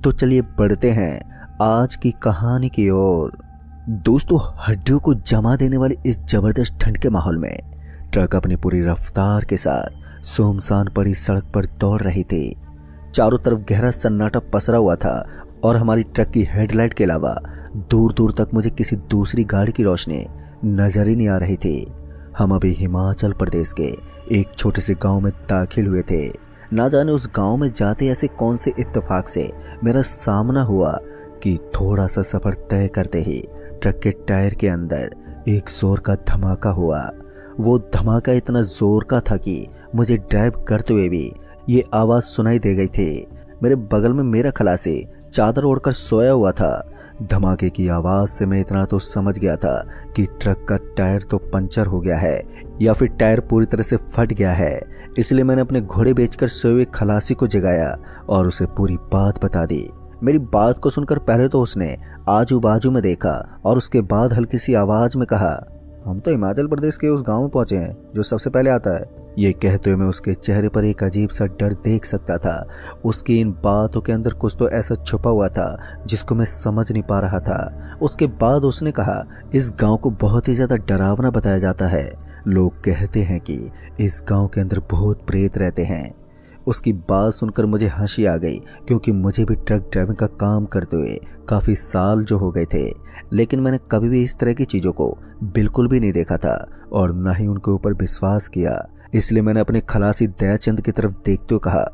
तो चलिए बढ़ते हैं आज की कहानी की ओर। दोस्तों, हड्डियों को जमा देने वाली इस जबरदस्त ठंड के माहौल में ट्रक अपनी पूरी रफ्तार के साथ सुनसान पड़ी सड़क पर दौड़ रही थी। चारों तरफ गहरा सन्नाटा पसरा हुआ था और हमारी ट्रक की हेडलाइट के अलावा दूर दूर तक मुझे किसी दूसरी गाड़ी की रोशनी नजर ही नहीं आ रही थी। हम अभी हिमाचल प्रदेश के एक छोटे से गांव में दाखिल हुए थे। ना जाने उस गांव में जाते ऐसे कौन से इत्तेफाक से मेरा सामना हुआ कि थोड़ा सा सफर तय करते ही ट्रक के टायर के अंदर एक जोर का धमाका हुआ। वो धमाका इतना जोर का था कि मुझे ड्राइव करते हुए भी ये आवाज़ सुनाई दे गई थी। मेरे बगल में मेरा खलासी चादर ओढ़कर सोया हुआ था। धमाके की आवाज़ से मैं इतना तो समझ गया था कि ट्रक का टायर तो पंचर हो गया है या फिर टायर पूरी तरह से फट गया है। इसलिए मैंने अपने घोड़े बेचकर सोए हुए खलासी को जगाया और उसे पूरी बात बता दी। मेरी बात को सुनकर पहले तो उसने आजू बाजू में देखा और उसके बाद हल्की सी आवाज़ में कहा, हम तो हिमाचल प्रदेश के उस गांव में पहुंचे हैं जो सबसे पहले आता है। ये कहते हुए मैं उसके चेहरे पर एक अजीब सा डर देख सकता था। उसकी इन बातों के अंदर कुछ तो ऐसा छुपा हुआ था जिसको मैं समझ नहीं पा रहा था। उसके बाद उसने कहा, इस गांव को बहुत ही ज़्यादा डरावना बताया जाता है। लोग कहते हैं कि इस गांव के अंदर भूत प्रेत रहते हैं। उसकी बात सुनकर मुझे हंसी आ गई, क्योंकि मुझे भी ट्रक ड्राइविंग का काम करते हुए काफ़ी साल जो हो गए थे, लेकिन मैंने कभी भी इस तरह की चीज़ों को बिल्कुल भी नहीं देखा था और ना ही उनके ऊपर विश्वास किया। इसलिए मैंने अपने खलासी दयाचंद की तरफ देखते हुए कहा,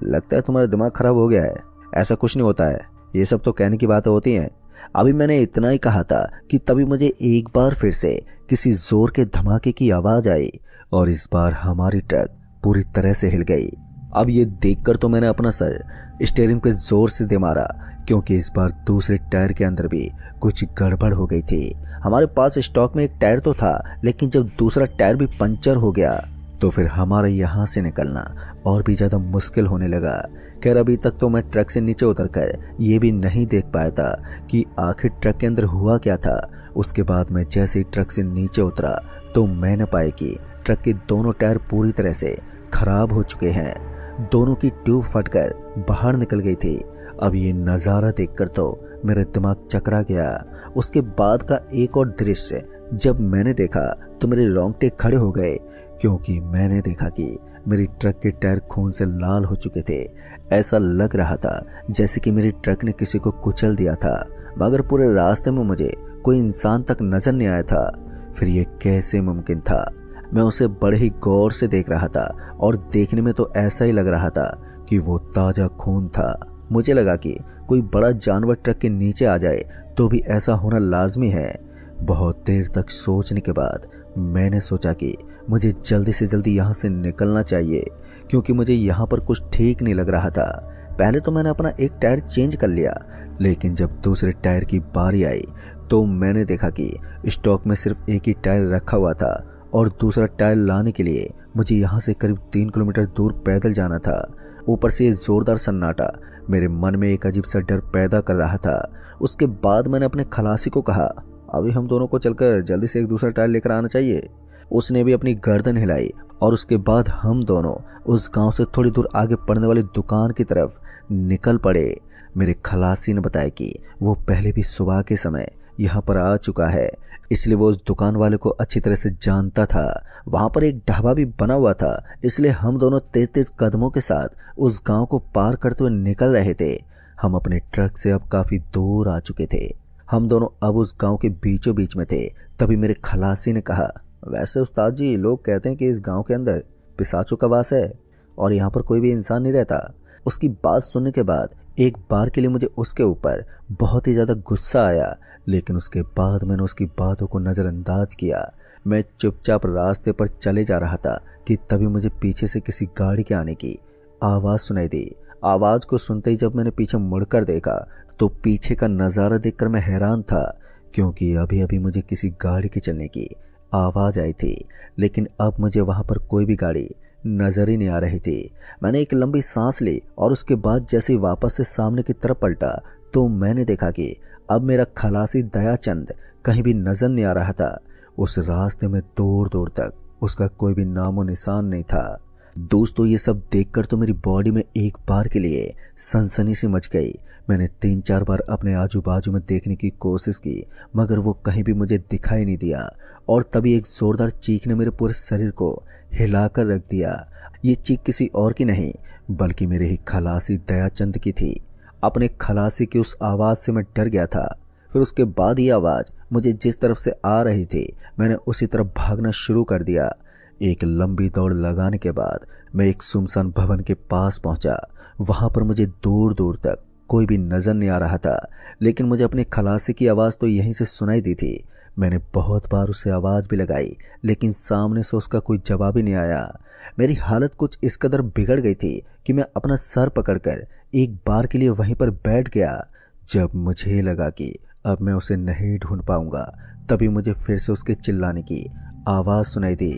लगता है तुम्हारा दिमाग खराब हो गया है। ऐसा कुछ नहीं होता है, ये सब तो कहने की बातें होती हैं। अभी मैंने इतना ही कहा था कि तभी मुझे एक बार फिर से किसी जोर के धमाके की आवाज़ आई और इस बार हमारी ट्रक पूरी तरह से हिल गई। अब ये देखकर तो मैंने अपना सर स्टीयरिंग पे जोर से दे मारा, क्योंकि इस बार दूसरे टायर के अंदर भी कुछ गड़बड़ हो गई थी। हमारे पास स्टॉक में एक टायर तो था, लेकिन जब दूसरा टायर भी पंचर हो गया तो फिर हमारा यहाँ से निकलना और भी ज़्यादा मुश्किल होने लगा। खैर, अभी तक तो मैं ट्रक से नीचे उतरकर ये भी नहीं देख पाया था कि आखिर ट्रक के अंदर हुआ क्या था। उसके बाद मैं जैसे ही ट्रक से नीचे उतरा तो मैंने पाया कि ट्रक के दोनों टायर पूरी तरह से खराब हो चुके हैं। दोनों की ट्यूब फटकर बाहर निकल गई थी। अब ये नज़ारा देखकर तो मेरा दिमाग चकरा गया। उसके बाद का एक और दृश्य जब मैंने देखा तो मेरे रोंगटे खड़े हो गए, क्योंकि मैंने देखा कि मेरी ट्रक के टायर खून से लाल हो चुके थे। ऐसा लग रहा था जैसे कि मेरी ट्रक ने किसी को कुचल दिया था, मगर पूरे रास्ते में मुझे कोई इंसान तक नजर नहीं आया था। फिर ये कैसे मुमकिन था? मैं उसे बड़े ही गौर से देख रहा था और देखने में तो ऐसा ही लग रहा था कि वो ताज़ा खून था। मुझे लगा कि कोई बड़ा जानवर ट्रक के नीचे आ जाए तो भी ऐसा होना लाजमी है। बहुत देर तक सोचने के बाद मैंने सोचा कि मुझे जल्दी से जल्दी यहाँ से निकलना चाहिए, क्योंकि मुझे यहाँ पर कुछ ठीक नहीं लग रहा था। पहले तो मैंने अपना एक टायर चेंज कर लिया, लेकिन जब दूसरे टायर की बारी आई तो मैंने देखा कि स्टॉक में सिर्फ एक ही टायर रखा हुआ था और दूसरा टायर लाने के लिए मुझे यहाँ से करीब 3 किलोमीटर दूर पैदल जाना था। ऊपर से ये जोरदार सन्नाटा मेरे मन में एक अजीब सा डर पैदा कर रहा था। उसके बाद मैंने अपने खलासी को कहा, अभी हम दोनों को चलकर जल्दी से एक दूसरा टायर लेकर आना चाहिए। उसने भी अपनी गर्दन हिलाई और उसके बाद हम दोनों उस गांव से थोड़ी दूर आगे पड़ने वाली दुकान की तरफ निकल पड़े। मेरे खलासी ने बताया कि वो पहले भी सुबह के समय यहाँ पर आ चुका है, इसलिए वो उस दुकान वाले को अच्छी तरह से जानता था। वहाँ पर एक ढाबा भी बना हुआ था, इसलिए हम दोनों तेज तेज कदमों के साथ उस गांव को पार करते हुए निकल रहे थे। हम अपने ट्रक से अब काफ़ी दूर आ चुके थे। हम दोनों अब उस गांव के बीचों बीच में थे। तभी मेरे खलासी ने कहा, वैसे उस्ताद जी, लोग कहते हैं कि इस गांव के अंदर पिशाचों का वास है और यहाँ पर कोई भी इंसान नहीं रहता। उसकी बात सुनने के बाद एक बार के लिए मुझे उसके ऊपर बहुत ही ज़्यादा गुस्सा आया, लेकिन उसके बाद मैंने उसकी बातों को नज़रअंदाज किया। मैं चुपचाप रास्ते पर चले जा रहा था कि तभी मुझे पीछे से किसी गाड़ी के आने की आवाज़ सुनाई दी। आवाज़ को सुनते ही जब मैंने पीछे मुड़कर देखा तो पीछे का नज़ारा देखकर मैं हैरान था, क्योंकि अभी अभी मुझे किसी गाड़ी के चलने की आवाज़ आई थी, लेकिन अब मुझे वहाँ पर कोई भी गाड़ी नज़र ही नहीं आ रही थी। मैंने एक लंबी सांस ली और उसके बाद जैसे ही वापस से सामने की तरफ पलटा तो मैंने देखा कि अब मेरा खलासी दयाचंद कहीं भी नज़र नहीं आ रहा था। उस रास्ते में दूर दूर तक उसका कोई भी नामो निशान नहीं था। दोस्तों, ये सब देखकर तो मेरी बॉडी में एक बार के लिए सनसनी सी मच गई। मैंने 3-4 बार अपने आजू बाजू में देखने की कोशिश की, मगर वो कहीं भी मुझे दिखाई नहीं दिया। और तभी एक जोरदार चीख ने मेरे पूरे शरीर को हिलाकर रख दिया। ये चीख किसी और की नहीं बल्कि मेरे ही खलासी दयाचंद की थी। अपने खलासी की उस आवाज़ से मैं डर गया था। फिर उसके बाद ये आवाज़ मुझे जिस तरफ से आ रही थी, मैंने उसी तरफ भागना शुरू कर दिया। एक लंबी दौड़ लगाने के बाद मैं एक सुनसान भवन के पास पहुंचा। वहां पर मुझे दूर दूर तक कोई भी नजर नहीं आ रहा था, लेकिन मुझे अपने खलासी की आवाज़ तो यहीं से सुनाई दी थी। मैंने बहुत बार उसे आवाज़ भी लगाई, लेकिन सामने से उसका कोई जवाब ही नहीं आया। मेरी हालत कुछ इस कदर बिगड़ गई थी कि मैं अपना सर पकड़कर एक बार के लिए वहीं पर बैठ गया। जब मुझे लगा कि अब मैं उसे नहीं ढूंढ पाऊंगा, तभी मुझे फिर से उसके चिल्लाने की आवाज़ सुनाई दी।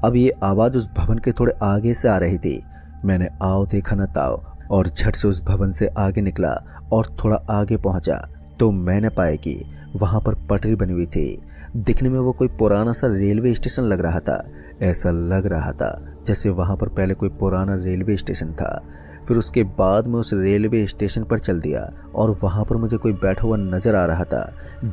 अब ये आवाज़ उस भवन के थोड़े आगे से आ रही थी। मैंने आओ देखा न ताओ और झट से उस भवन से आगे निकला और थोड़ा आगे पहुंचा तो मैंने पाया कि वहां पर पटरी बनी हुई थी। दिखने में वो कोई पुराना सा रेलवे स्टेशन लग रहा था। ऐसा लग रहा था जैसे वहां पर पहले कोई पुराना रेलवे स्टेशन था। फिर उसके बाद मैं उस रेलवे स्टेशन पर चल दिया और वहां पर मुझे कोई बैठा हुआ नजर आ रहा था।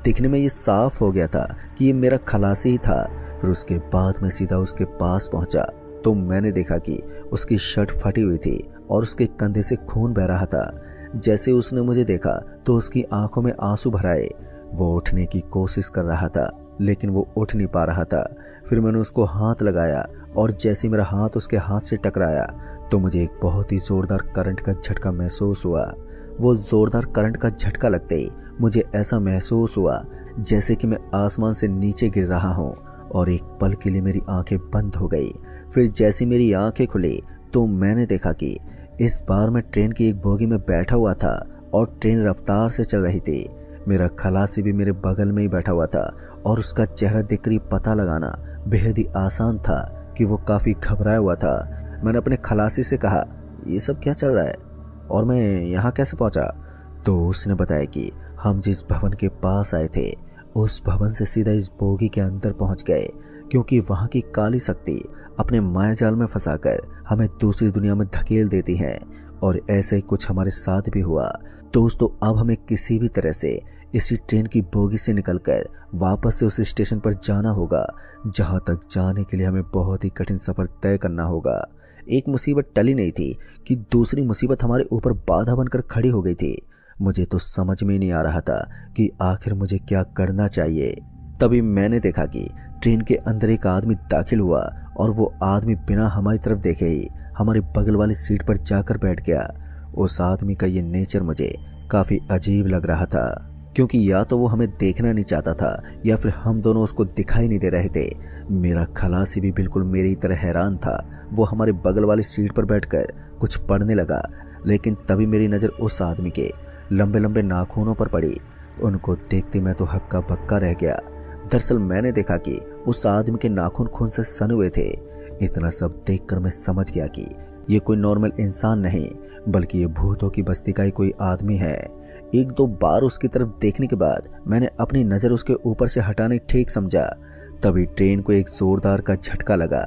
दिखने में ये साफ हो गया था कि ये मेरा खलासी ही था। फिर उसके बाद मैं सीधा उसके पास पहुंचा तो मैंने देखा कि उसकी शर्ट फटी हुई थी और उसके कंधे से खून बह रहा था। जैसे उसने मुझे देखा तो उसकी आंखों में आंसू भर आए। वो उठने की कोशिश कर रहा था, लेकिन वो उठ नहीं पा रहा था। फिर मैंने उसको हाथ लगाया और जैसे मेरा हाथ उसके हाथ से टकराया तो मुझे एक बहुत ही जोरदार करंट का झटका महसूस हुआ। वो जोरदार करंट का झटका लगते ही मुझे ऐसा महसूस हुआ जैसे कि मैं आसमान से नीचे गिर रहा हूँ, और एक पल के लिए मेरी आंखें बंद हो गई। फिर जैसी मेरी आंखें खुली तो मैंने देखा कि इस बार मैं ट्रेन की एक बोगी में बैठा हुआ था और ट्रेन रफ्तार से चल रही थी। मेरा खलासी भी मेरे बगल में ही बैठा हुआ था और उसका चेहरा देखकर ही पता लगाना बेहद ही आसान था कि वो काफ़ी घबराया हुआ था। मैंने अपने खलासी से कहा, ये सब क्या चल रहा है और मैं यहाँ कैसे पहुँचा? तो उसने बताया कि हम जिस भवन के पास आए थे उस भवन से सीधा इस बोगी के अंदर पहुँच गए, क्योंकि वहाँ की काली शक्ति अपने मायाजाल में फंसाकर हमें दूसरी दुनिया में धकेल देती है। और ऐसा ही कुछ हमारे साथ भी हुआ। दोस्तों, अब हमें किसी भी तरह से इसी ट्रेन की बोगी से निकलकर वापस से उस स्टेशन पर जाना होगा, जहां तक जाने के लिए हमें बहुत ही कठिन सफर तय करना होगा। एक मुसीबत टली नहीं थी कि दूसरी मुसीबत हमारे ऊपर बाधा बनकर खड़ी हो गई थी। मुझे तो समझ में नहीं आ रहा था कि आखिर मुझे क्या करना चाहिए। तभी मैंने देखा कि ट्रेन के अंदर एक आदमी दाखिल हुआ और वो आदमी बिना हमारी तरफ देखे ही हमारे बगल वाली सीट पर जाकर बैठ गया। उस आदमी का ये नेचर मुझे काफ़ी अजीब लग रहा था, क्योंकि या तो वो हमें देखना नहीं चाहता था या फिर हम दोनों उसको दिखाई नहीं दे रहे थे। मेरा खलासी भी बिल्कुल मेरी तरह हैरान था। वो हमारे बगल वाली सीट पर बैठकर कुछ पढ़ने लगा, लेकिन तभी मेरी नज़र उस आदमी के लंबे लंबे नाखूनों पर पड़ी। उनको देखते मैं तो हक्का बक्का रह गया। दरअसल मैंने देखा कि उस आदमी के नाखून खून से सने हुए थे। इतना सब देखकर मैं समझ गया कि ये कोई नॉर्मल इंसान नहीं, बल्कि ये भूतों की बस्ती का ही कोई आदमी है। एक दो बार उसकी तरफ देखने के बाद मैंने अपनी नज़र उसके ऊपर से हटाने ठीक समझा। तभी ट्रेन को एक जोरदार का झटका लगा।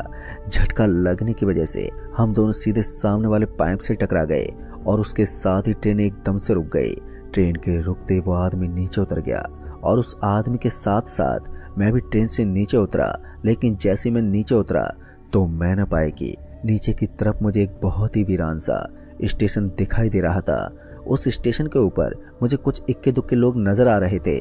झटका लगने की वजह से हम दोनों सीधे सामने वाले पाइप से टकरा गए और उसके साथ ही ट्रेन एकदम से रुक गई। ट्रेन के रुकते वो आदमी नीचे उतर गया और उस आदमी के साथ साथ मैं भी ट्रेन से नीचे उतरा। लेकिन जैसे मैं नीचे उतरा तो मैं न पाया कि नीचे की तरफ मुझे एक बहुत ही वीरान सा स्टेशन दिखाई दे रहा था। उस स्टेशन के ऊपर मुझे कुछ इक्के दुक्के लोग नजर आ रहे थे,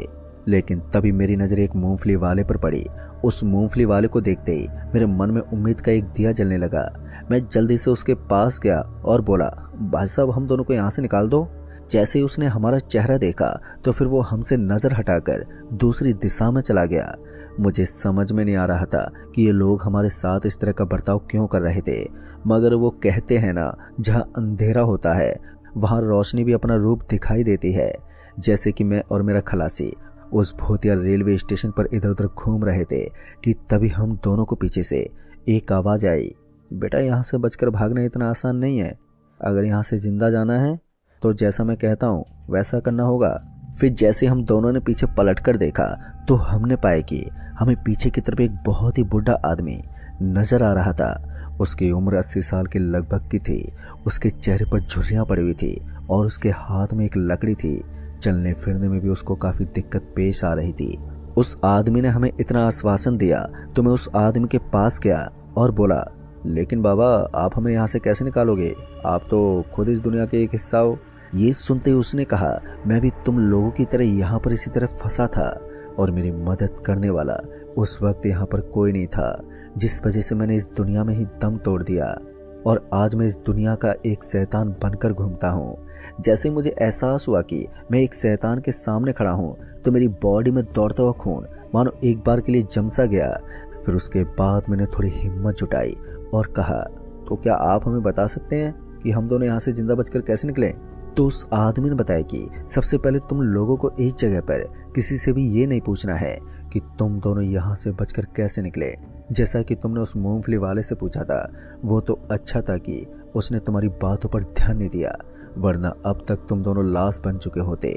लेकिन तभी मेरी नज़र एक मूंगफली वाले पर पड़ी। उस मूंगफली वाले को देखते ही मेरे मन में उम्मीद का एक दिया जलने लगा। मैं जल्दी से उसके पास गया और बोला, भाई साहब, हम दोनों को यहाँ से निकाल दो। जैसे ही उसने हमारा चेहरा देखा तो फिर वो हमसे नज़र हटाकर दूसरी दिशा में चला गया। मुझे समझ में नहीं आ रहा था कि ये लोग हमारे साथ इस तरह का बर्ताव क्यों कर रहे थे, मगर वो कहते हैं ना, जहाँ अंधेरा होता है वहाँ रोशनी भी अपना रूप दिखाई देती है। जैसे कि मैं और मेरा खलासी उस भूतिया रेलवे स्टेशन पर इधर उधर घूम रहे थे कि तभी हम दोनों को पीछे से एक आवाज़ आई, बेटा, यहाँ से बचकर भागना इतना आसान नहीं है। अगर यहाँ से जिंदा जाना है तो जैसा मैं कहता हूँ वैसा करना होगा। फिर जैसे हम दोनों ने पीछे पलटकर देखा तो हमने पाया कि हमें पीछे की तरफ एक बहुत ही बूढ़ा आदमी नजर आ रहा था। उसकी उम्र 80 साल के लगभग की थी। उसके चेहरे पर झुर्रियाँ पड़ी हुई थी और उसके हाथ में एक लकड़ी थी। चलने फिरने में भी उसको काफी दिक्कत पेश आ रही थी। उस आदमी ने हमें इतना आश्वासन दिया तो मैं उस आदमी के पास गया और बोला, लेकिन बाबा आप हमें यहाँ से कैसे निकालोगे? आप तो खुद इस दुनिया के एक हिस्सा हो। ये सुनते ही उसने कहा, मैं भी तुम लोगों की तरह यहाँ पर इसी तरह फंसा था और मेरी मदद करने वाला उस वक्त यहाँ पर कोई नहीं था, जिस वजह से मैंने इस दुनिया में ही दम तोड़ दिया और आज मैं इस दुनिया का एक शैतान बनकर घूमता हूँ। जैसे मुझे एहसास हुआ कि मैं एक शैतान के सामने खड़ा हूँ तो मेरी बॉडी में दौड़ता हुआ खून मानो एक बार के लिए जम सा गया। फिर उसके बाद मैंने थोड़ी हिम्मत जुटाई और कहा, तो क्या आप हमें बता सकते हैं कि हम दोनों यहाँ से जिंदा बचकर कैसे निकले? तो उस आदमी ने बताया कि सबसे पहले तुम लोगों को इस जगह पर किसी से भी ये नहीं पूछना है कि तुम दोनों यहाँ से बचकर कैसे निकले। जैसा कि तुमने उस मूंगफली वाले से पूछा था, वो तो अच्छा था कि उसने तुम्हारी बातों पर ध्यान नहीं दिया, वरना अब तक तुम दोनों लाश बन चुके होते।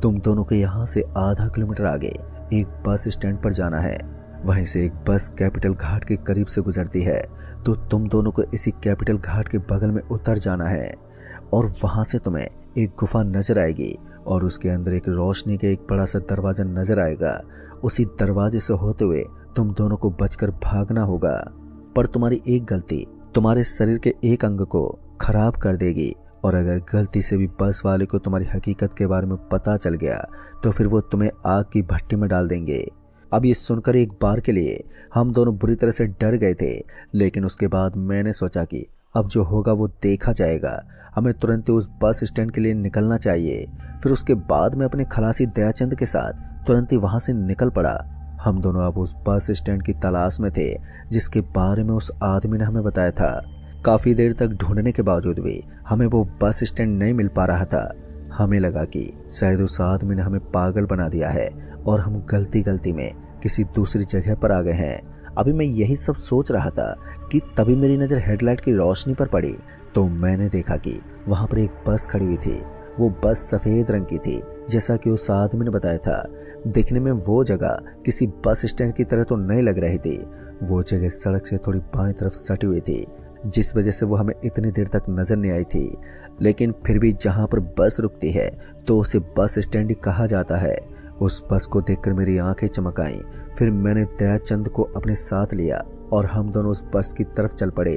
तुम दोनों को यहाँ से आधा किलोमीटर आगे एक बस स्टैंड पर जाना है। वहीं से एक बस कैपिटल घाट के करीब से गुजरती है, तो तुम दोनों को इसी कैपिटल घाट के बगल में उतर जाना है और वहां से तुम्हें एक गुफा नजर आएगी और उसके अंदर एक रोशनी का एक बड़ा सा दरवाजा नजर आएगा। उसी दरवाजे से होते हुए तुम दोनों को बचकर भागना होगा, पर तुम्हारी एक गलती तुम्हारे शरीर के एक अंग को खराब कर देगी और अगर गलती से भी बस वाले को तुम्हारी हकीकत के बारे में पता चल गया तो फिर वो तुम्हें आग की भट्टी में डाल देंगे। अब ये सुनकर एक बार के लिए हम दोनों बुरी तरह से डर गए थे, लेकिन उसके बाद मैंने सोचा कि अब जो होगा वो देखा जाएगा, हमें तुरंत उस बस स्टैंड के लिए निकलना चाहिए। फिर उसके बाद मैं अपने खलासी दयाचंद के साथ तुरंत ही वहां से निकल पड़ा। हम दोनों अब उस बस स्टैंड की तलाश में थे जिसके बारे में उस आदमी ने हमें बताया था। काफी देर तक ढूंढने के बावजूद भी हमें वो बस स्टैंड नहीं मिल पा रहा था। हमें लगा कि शायद उस आदमी ने हमें पागल बना दिया है और हम गलती में किसी दूसरी जगह पर आ गए हैं। अभी मैं यही सब सोच रहा था कि तभी मेरी नज़र हेडलाइट की रोशनी पर पड़ी तो मैंने देखा कि वहां पर एक बस खड़ी हुई थी। वो बस सफेद रंग की थी जैसा कि उस आदमी ने बताया था। दिखने में वो जगह किसी बस स्टैंड की तरह तो नहीं लग रही थी। वो जगह सड़क से थोड़ी बाएं तरफ सटी हुई थी, जिस वजह से वो हमें इतनी देर तक नजर नहीं आई थी। लेकिन फिर भी जहां पर बस रुकती है तो उसे बस स्टैंड ही कहा जाता है। उस बस को देखकर मेरी आंखें चमक आईं। फिर मैंने दयाचंद को अपने साथ लिया और हम दोनों उस बस की तरफ चल पड़े।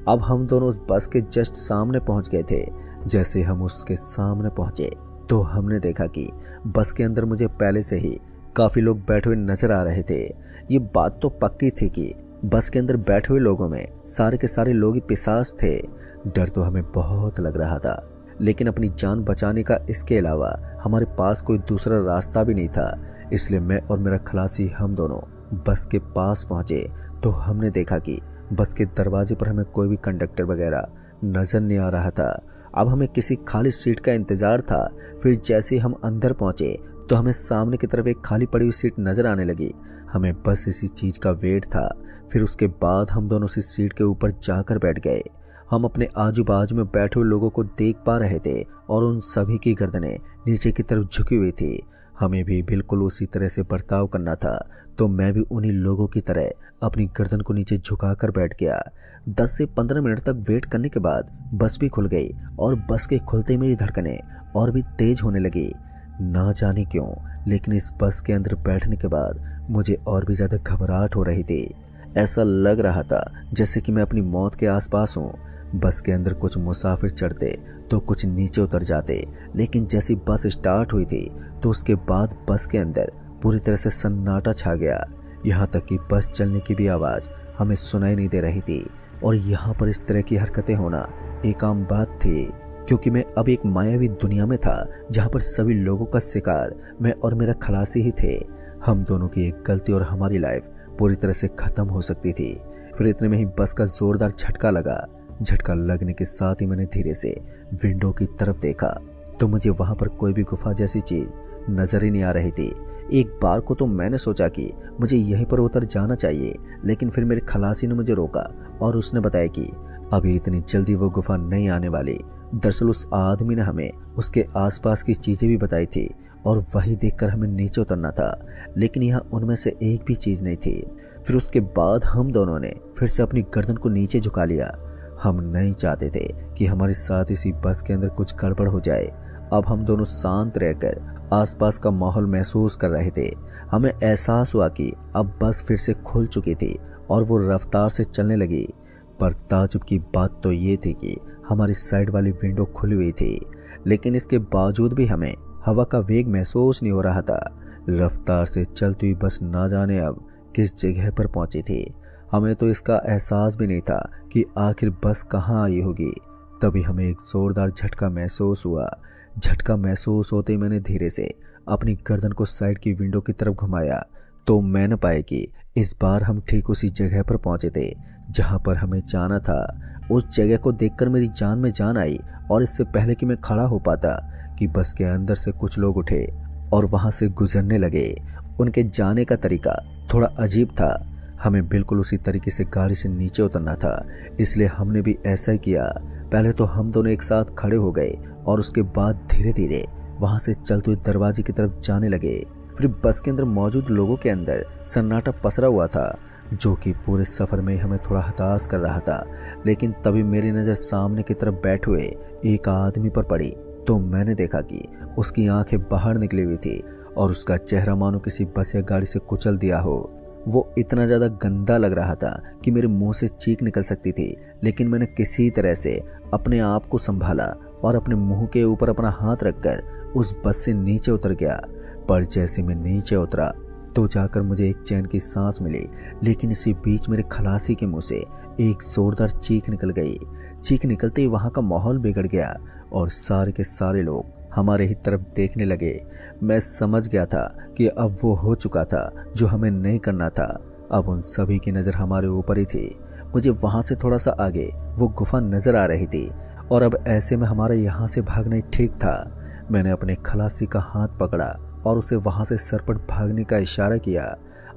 अब हम दोनों उस बस के जस्ट सामने पहुंच गए थे। जैसे हम उसके सामने पहुंचे तो हमने देखा कि बस के अंदर मुझे पहले से ही काफी लोग बैठे हुए नजर आ रहे थे। ये बात तो पक्की थी कि बस के अंदर बैठे हुए लोगों में सारे के सारे लोग ही पिशाच थे। डर तो हमें बहुत लग रहा था, लेकिन अपनी जान बचाने का इसके अलावा हमारे पास कोई दूसरा रास्ता भी नहीं था। इसलिए मैं और मेरा खलासी हम दोनों बस के पास पहुंचे तो हमने देखा कि बस के दरवाजे पर हमें कोई भी कंडक्टर वगैरह नजर नहीं आ रहा था। अब हमें किसी खाली सीट का इंतजार था। फिर जैसे हम अंदर पहुंचे तो हमें सामने की तरफ एक खाली पड़ी हुई सीट नजर आने लगी। हमें बस इसी चीज का वेट था। फिर उसके बाद हम दोनों उसी सीट के ऊपर जाकर बैठ गए। हम अपने आजू बाजू में बैठे हुए लोगों को देख पा रहे थे और उन सभी की गर्दनें नीचे की तरफ झुकी हुई थी। हमें भी बिल्कुल उसी तरह से बर्ताव करना था, तो मैं भी उन्हीं लोगों की तरह अपनी गर्दन को नीचे झुकाकर बैठ गया। 10 से 15 मिनट तक वेट करने के बाद बस भी खुल गई और बस के खुलते मेरी धड़कनें और भी तेज होने लगी। ना जाने क्यों, लेकिन इस बस के अंदर बैठने के बाद मुझे और भी ज्यादा घबराहट हो रही थी। ऐसा लग रहा था जैसे कि मैं अपनी मौत के आसपास हूँ। बस के अंदर कुछ मुसाफिर चढ़ते तो कुछ नीचे उतर जाते, लेकिन जैसी बस स्टार्ट हुई थी तो उसके बाद बस के अंदर पूरी तरह से सन्नाटा छा गया। यहाँ तक कि बस चलने की भी आवाज हमें सुनाई नहीं दे रही थी। और यहाँ पर इस तरह की हरकतें होना एक आम बात थी, क्योंकि मैं अब एक मायावी दुनिया में था जहाँ पर सभी लोगों का शिकार मैं और मेरा खलासी ही थे। हम दोनों की एक गलती और हमारी लाइफ पूरी तरह से खत्म हो सकती थी। फिर इतने में ही बस का जोरदार झटका लगा। झटका लगने के साथ ही मैंने धीरे से विंडो की तरफ देखा तो मुझे वहां पर कोई भी गुफा जैसी चीज नजर ही नहीं आ रही थी। एक बार को तो मैंने सोचा कि मुझे यहीं पर उतर जाना चाहिए, लेकिन फिर मेरे खलासी ने मुझे रोका और उसने बताया कि अभी इतनी जल्दी वो गुफा नहीं आने वाली। दरअसल उस आदमी ने हमें उसके आसपास की चीजें भी बताई थी और वही देखकर हमें नीचे उतरना था, लेकिन यहाँ उनमें से एक भी चीज नहीं थी। फिर उसके बाद हम दोनों ने फिर से अपनी गर्दन को नीचे झुका लिया। हम नहीं चाहते थे कि हमारे साथ इसी बस के अंदर कुछ गड़बड़ हो जाए। अब हम दोनों शांत रहकर आसपास का माहौल महसूस कर रहे थे। हमें एहसास हुआ कि अब बस फिर से खुल चुकी थी और वो रफ्तार से चलने लगी। पर ताजुब की बात तो ये थी कि हमारी साइड वाली विंडो खुली हुई थी, लेकिन इसके बावजूद भी हमें हवा का वेग महसूस नहीं हो रहा था। रफ्तार से चलती हुई बस ना जाने अब किस जगह पर पहुंची थी। हमें तो इसका एहसास भी नहीं था कि आखिर बस कहाँ आई होगी। तभी हमें एक जोरदार झटका महसूस हुआ। झटका महसूस होते ही मैंने धीरे से अपनी गर्दन को साइड की विंडो की तरफ घुमाया तो मैंने पाया कि इस बार हम ठीक उसी जगह पर पहुंचे थे जहां पर हमें जाना था। उस जगह को देखकर मेरी जान में जान आई और इससे पहले कि मैं खड़ा हो पाता कि बस के अंदर से कुछ लोग उठे और वहां से गुजरने लगे। उनके जाने का तरीका थोड़ा अजीब था। हमें बिल्कुल उसी तरीके से गाड़ी से नीचे उतरना था, इसलिए हमने भी ऐसा ही किया। पहले तो हम दोनों एक साथ खड़े हो गए और उसके बाद धीरे धीरे वहां से चलते हुए दरवाजे की तरफ जाने लगे। फिर बस के अंदर मौजूद लोगों के अंदर सन्नाटा पसरा हुआ था, जो कि पूरे सफर में हमें थोड़ा हताश कर रहा था। लेकिन तभी मेरी नज़र सामने की तरफ बैठे हुए एक आदमी पर पड़ी तो मैंने देखा कि उसकी आंखें बाहर निकली हुई थी और उसका चेहरा मानो किसी बस या गाड़ी से कुचल दिया हो। वो इतना ज़्यादा गंदा लग रहा था कि मेरे मुंह से चीख निकल सकती थी, लेकिन मैंने किसी तरह से अपने आप को संभाला और अपने मुंह के ऊपर अपना हाथ रखकर उस बस से नीचे उतर गया। पर जैसे मैं नीचे उतरा तो जाकर मुझे एक चैन की सांस मिली, लेकिन इसी बीच मेरे खलासी के मुंह से एक जोरदार चीख निकल गई। चीख निकलते ही वहां का माहौल बिगड़ गया और सारे के सारे लोग हमारे ही तरफ देखने लगे। मैं समझ गया था कि अब वो हो चुका था जो हमें नहीं करना था। अब उन सभी की नज़र हमारे ऊपर ही थी। मुझे वहां से थोड़ा सा आगे वो गुफा नजर आ रही थी और अब ऐसे में हमारा यहाँ से भागना ही ठीक था। मैंने अपने खलासी का हाथ पकड़ा और उसे वहां से सरपट भागने का इशारा किया।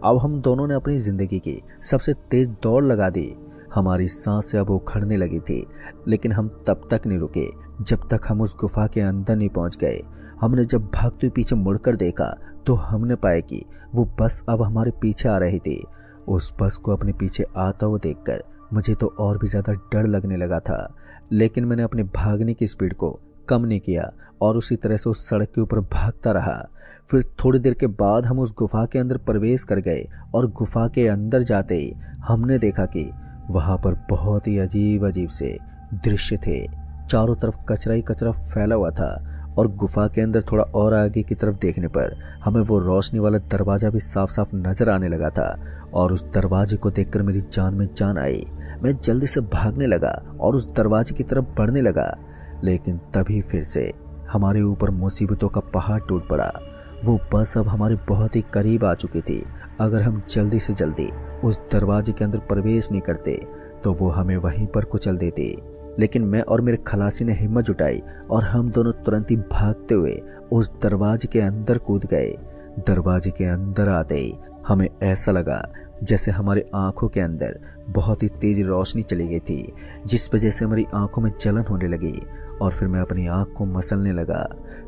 अब हम दोनों ने अपनी जिंदगी की सबसे तेज दौड़ लगा दी। हमारी सांसें अब उखड़ने लगी थी, लेकिन हम तब तक नहीं रुके जब तक हम उस गुफा के अंदर नहीं पहुंच गए। हमने जब भागते हुए पीछे मुड़कर देखा तो हमने पाया कि वो बस अब हमारे पीछे आ रही थी। उस बस को अपने पीछे आता हुआ देखकर मुझे तो और भी ज्यादा डर लगने लगा था, लेकिन मैंने अपने भागने की स्पीड को कम नहीं किया और उसी तरह से उस सड़क के ऊपर भागता रहा। फिर थोड़ी देर के बाद हम उस गुफा के अंदर प्रवेश कर गए और गुफा के अंदर जाते ही हमने देखा कि वहां पर बहुत ही अजीब अजीब से दृश्य थे। चारों तरफ कचरा ही कचरा फैला हुआ था और गुफा के अंदर थोड़ा और आगे की तरफ देखने पर हमें वो रोशनी वाला दरवाजा भी साफ साफ नजर आने लगा था और उस दरवाजे को देखकर मेरी जान में जान आई। मैं जल्दी से भागने लगा और उस दरवाजे की तरफ बढ़ने लगा, लेकिन तभी फिर से हमारे ऊपर मुसीबतों का पहाड़ टूट पड़ा। वो बस अब हमारे बहुत ही करीब आ चुकी थी। अगर हम जल्दी से जल्दी उस दरवाजे के अंदर प्रवेश नहीं करते तो वो हमें वहीं पर कुचल देती। लेकिन मैं और मेरे खलासी ने हिम्मत जुटाई और हम दोनों तुरंत ही भागते हुए उस दरवाजे के अंदर कूद गए। दरवाजे के अंदर आते ही हमें ऐसा लगा जैसे हमारे आंखों के अंदर बहुत ही तेज रोशनी चली गई थी, जिस वजह से हमारी आंखों में जलन होने लगी और फिर मैं अपनी आंख को मसलने लगा।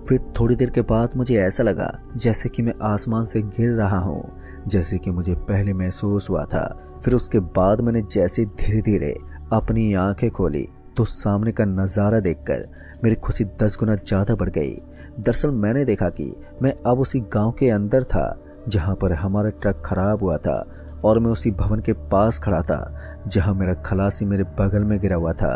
फिर थोड़ी देर के बाद मुझे ऐसा लगा जैसे कि मैं आसमान से गिर रहा हूँ, जैसे कि मुझे पहले महसूस हुआ था। फिर उसके बाद मैंने जैसे धीरे धीरे अपनी आंखें खोली तो सामने का नज़ारा देखकर मेरी खुशी 10 गुना ज़्यादा बढ़ गई। दरअसल मैंने देखा कि मैं अब उसी गांव के अंदर था जहां पर हमारा ट्रक खराब हुआ था और मैं उसी भवन के पास खड़ा था जहां मेरा खलासी मेरे बगल में गिरा हुआ था।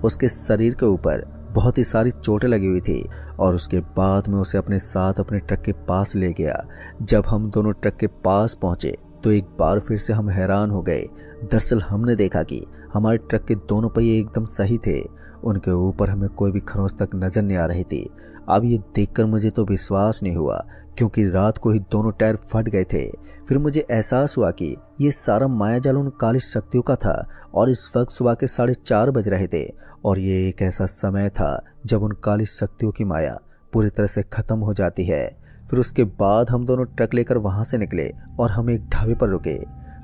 उसके शरीर के ऊपर बहुत ही सारी चोटें लगी हुई थी और उसके बाद मैं उसे अपने साथ अपने ट्रक के पास ले गया। जब हम दोनों ट्रक के पास पहुंचे तो एक बार फिर से हम हैरान हो गए। दरअसल हमने देखा कि हमारे ट्रक के दोनों पहिए एकदम सही थे, उनके ऊपर हमें कोई भी खरोंच तक नजर नहीं आ रही थी। अब ये देखकर मुझे तो विश्वास नहीं हुआ क्योंकि रात को ही दोनों टायर फट गए थे। फिर मुझे एहसास हुआ कि ये सारा मायाजाल उन काली शक्तियों का था और इस वक्त सुबह के 4:30 बज रहे थे और ये एक ऐसा समय था जब उन काली शक्तियों की माया पूरी तरह से खत्म हो जाती है। फिर उसके बाद हम दोनों ट्रक लेकर वहां से निकले और हम एक ढाबे पर रुके।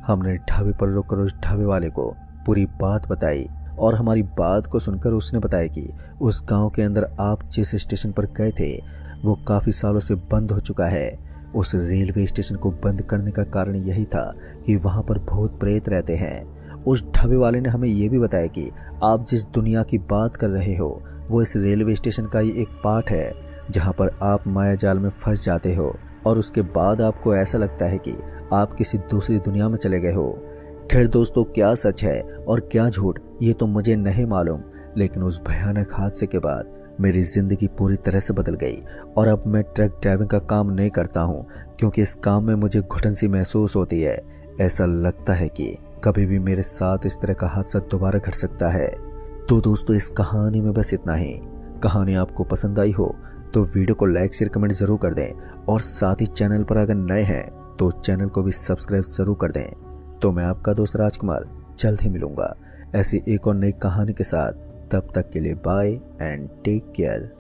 हमने ढाबे पर रुककर उस ढाबे वाले को पूरी बात बताई और हमारी बात को सुनकर उसने बताया कि उस गांव के अंदर आप जिस स्टेशन पर गए थे वो काफ़ी सालों से बंद हो चुका है। उस रेलवे स्टेशन को बंद करने का कारण यही था कि वहां पर भूत प्रेत रहते हैं। उस ढाबे वाले ने हमें ये भी बताया कि आप जिस दुनिया की बात कर रहे हो वो इस रेलवे स्टेशन का ही एक पार्ट है, जहाँ पर आप माया जाल में फंस जाते हो और उसके बाद आपको ऐसा लगता है कि आप किसी दूसरी दुनिया में चले गए हो। खैर दोस्तों, क्या सच है और क्या झूठ ये तो मुझे नहीं मालूम, लेकिन उस भयानक हादसे के बाद मेरी ज़िंदगी पूरी तरह से बदल गई और अब मैं ट्रक ड्राइविंग का काम नहीं करता हूँ, क्योंकि इस काम में मुझे घुटन सी महसूस होती है। ऐसा लगता है कि कभी भी मेरे साथ इस तरह का हादसा दोबारा घट सकता है। तो दोस्तों, इस कहानी में बस इतना ही। कहानी आपको पसंद आई हो तो वीडियो को लाइक शेयर कमेंट ज़रूर कर दें, और साथ ही चैनल पर अगर नए हैं तो चैनल को भी सब्सक्राइब ज़रूर कर दें। तो मैं आपका दोस्त राजकुमार जल्द ही मिलूंगा ऐसी एक और नई कहानी के साथ। तब तक के लिए बाय एंड टेक केयर।